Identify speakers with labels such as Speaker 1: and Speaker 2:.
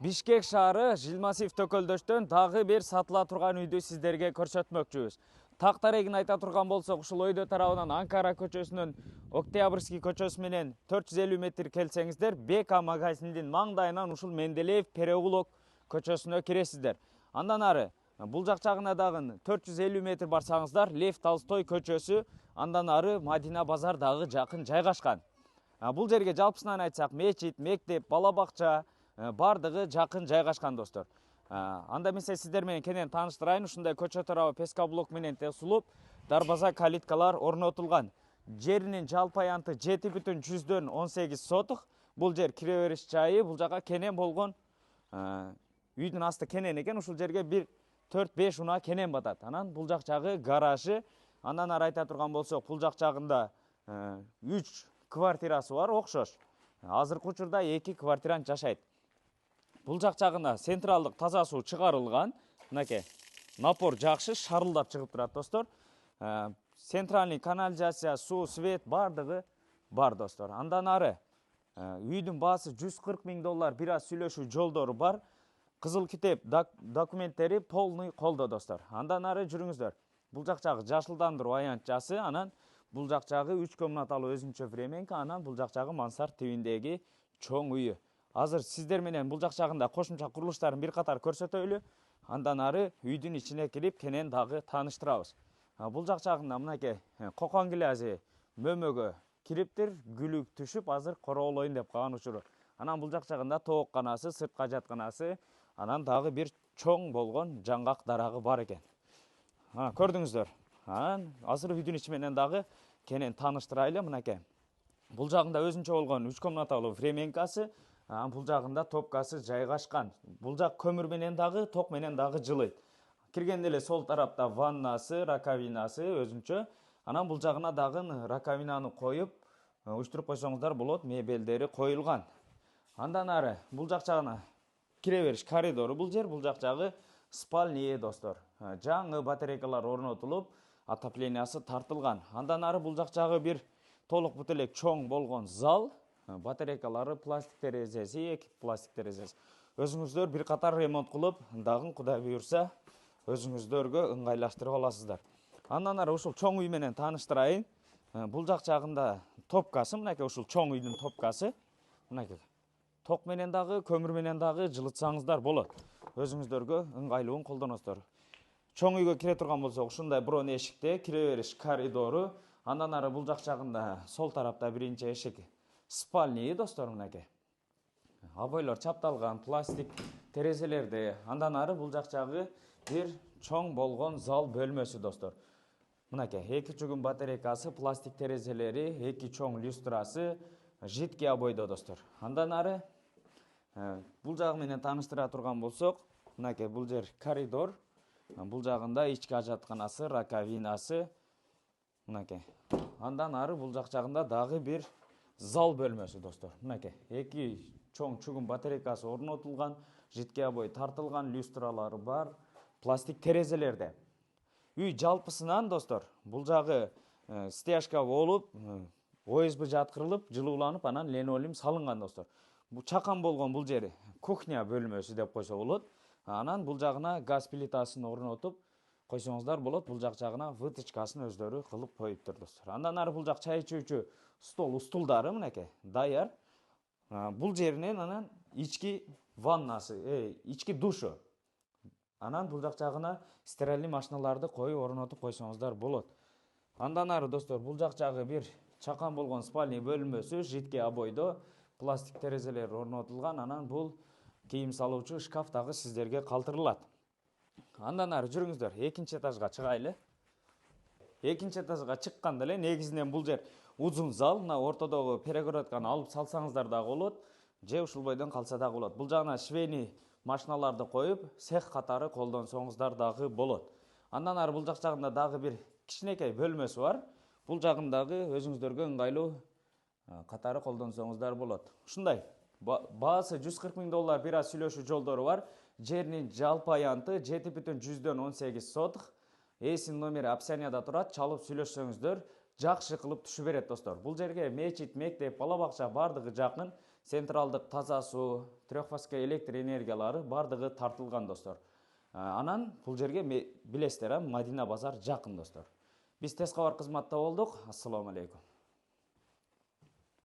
Speaker 1: Бишкек шаары Жилмасив Төкөлдөштөн дагы бир сатыла турган үйдү сиздерге көрсөтмөкчүбүз. Тактарегин айта турган болсок, ушул өйдө тарабынан Анкара көчөсүнөн Октябрьский көчөсү менен 450 метр келсеңиздер, БК магазиндин маңдайынан ушул Менделеев переулок көчөсүнө киресиздер. Андан ары бул жак жагына дагы 450 метр барсаңыздар, Лев Толстой көчөсү, андан ары Мадина базар дагы жакын жайгашкан. Бул жерге жалпысынан айтсак, мечит, мектеп, бала бакча бардыгы жакын жайгашкан достор. Анда эмесе сиздер менен кенен тааныштырайын. Ушундай көчө тарабы пескоблок менен тесулуп, дарбаза калиткалар орнотулган. Жеринин жалпы аянты 7,18 сотук. Бул жер кире бериш жайы, бул жака кенен болгон, үйдүн асты кенен экен. Ушул жерге бир 4-5 унаа кенен батат. Анан бул жак жагы гаражы. Андан ары айта турган болсок, бул жак жагында 3 квартирасы бар, окшош. Азыркы учурда 2 квартирант жашайт. Бул жак жагына централдык таза суу чыгарылган. Мынакей, напор жакшы, шарылдап чыгып турат достор. Центральный канализация, суу, свет бардыгы бар достор. Андан ары үйдүн баасы $140,000, бир аз сүйлөшүү жолдору бар. Кызыл китеп документтери полный колдо достор. Андан ары жүрүңүздөр. Бул жак жагы жашылдандыруу аянтчасы, анан бул жак жагы 3 комнаталуу өзүнчө временка, анан бул жак жагы мансард тибиндеги чоң үйү. Азыр сиздер менен бул жак жагында кошумча курулуштарын бир катар көрсөтөлү. Андан ары үйдүн ичине кирип кенен дагы тааныштырабыз. Бул жак жагында мынакей кокон килази мөмөгө кириптир, күлүк түшүп, азыр короолоюн деп калган учуру. Анан бул жак жагында тоокканасы, сыртка жатканасы, анан дагы бир чоң болгон жаңгак дарагы бар экен. Көрдүңүздөр. Азыр үйдүн ичи менен дагы кенен тааныштырайлы. Мынакей бул жагында өзүнчө болгон 3 комнаталуу временкасы, бул жагында топкасы жайгашкан. Бул жак көмүр менен дагы, ток менен дагы жылыйт. Киргенде эле сол тарапта ваннасы, раковинасы өзүнчө. Анан бул жагына дагы раковинаны коюп, уюштуруп койсоңуздар болот, мебелдери коюлган. Андан ары бул жак жагына кире бериш коридору бул жер, бул жак жагы спальня достор. Жаңы батарейкалар орнотулуп, отоплениясы тартылган. Андан ары бул жак жагы бир толук бут элек чоң болгон зал. Батарейкалары, пластик терезеси, эки пластик терезеси. Өзүңүздөр бир катар ремонт кылып, дагы Кудай буйрса, өзүңүздөргө ыңгайлаштырып аласыздар. Андан ары ушул чоң үй менен тааныштырайын. Бул жак жагында топкасы, мынакей ушул чоң үйдүн топкасы. Мынакей. Ток менен дагы, көмүр менен дагы жылытсаңыздар болот. Өзүңүздөргө ыңгайлуун колдоносуздар. Чоң үйгө кире турган болсок, ушундай бирон эшикте кире бериш коридору. Андан ары бул жак жагында сол тарапта биринчи эшик спальня достор, мынакей. Абойлор чапталган, пластик терезелерде. Андан ары бул жак жагы бир чоң болгон зал бөлмөсү достор. Мынакей, эки чугун батарейкасы, пластик терезелери, эки чоң люстрасы, жидкий обойдо достор. Андан ары бул жагы менен тааныштыра турган болсок, мынакей бул жер коридор. Бул жагында ички ажатканасы, раковинасы. Мынакей. Андан ары бул жак жагында дагы бир зал бөлмөсү достор. Мынакей, эки чоң чугун батарейкасы орнотулган, жидкий обой тартылган, люстралары бар, пластик терезелерде. Үй жалпысынан достор, бул жагы стяжка болуп, ОСБ жаткырылып, жылууланып, анан линолеум салынган достор. Бул чакан болгон бул жери кухня бөлмөсү деп койсо болот. Анан бул жагына газ плитасын орнотуп койсоңуздар болот. Бул жак жагына вытычкасын өздөрү кылып коюптур достор. Андан ары бул жак чай ичүүчү стол, устулдары мынакей даяр. Бул жеринен анан ички ваннасы, ички душу. Анан бул жак жагына стиральный машиналарды коюп орнотуп койсоңуздар болот. Андан ары достор, бул жак жагы бир чакан болгон спальня бөлмөсү, жидкий обойдо, пластик терезелер орнотулган. Анан бул кийим салуучу шкаф дагы сиздерге калтырылат. Андан ары жүрүңүздөр, экинчи этажга чыгайлы. Экинчи этажга чыкканда эле негизинен бул жер узун зал, мына ортодогу перегородканы алып салсаңыздар дагы болот, же ушул бойдон калса дагы болот. Бул жагына швейный машиналарды коюп, цех катары колдонсоңуздар дагы болот. Андан ары бул жак жагында дагы бир кичинекей бөлмөсү бар. Бул жагындагы өзүңүздөргө ыңгайлуу катары колдонсоңуздар болот. Ушундай баасы $140,000, бир аз сүйлөшүү жолдору бар. Жеринин жалпы аянты 7,18 сотук. Эсин номери описанияда турат, чалып сүйлөшсөңүздөр жакшы кылып түшүп берет достор. Бул жерге мечит, мектеп, бала бакча бардыгы жакын. централдык таза суу, трехфазка электр энергиялары бардыгы тартылган достор. Анан бул жерге билесиздер, Мадина базар жакын достор. Биз тез кабар кызматта болдук. Ассаламу алейкум.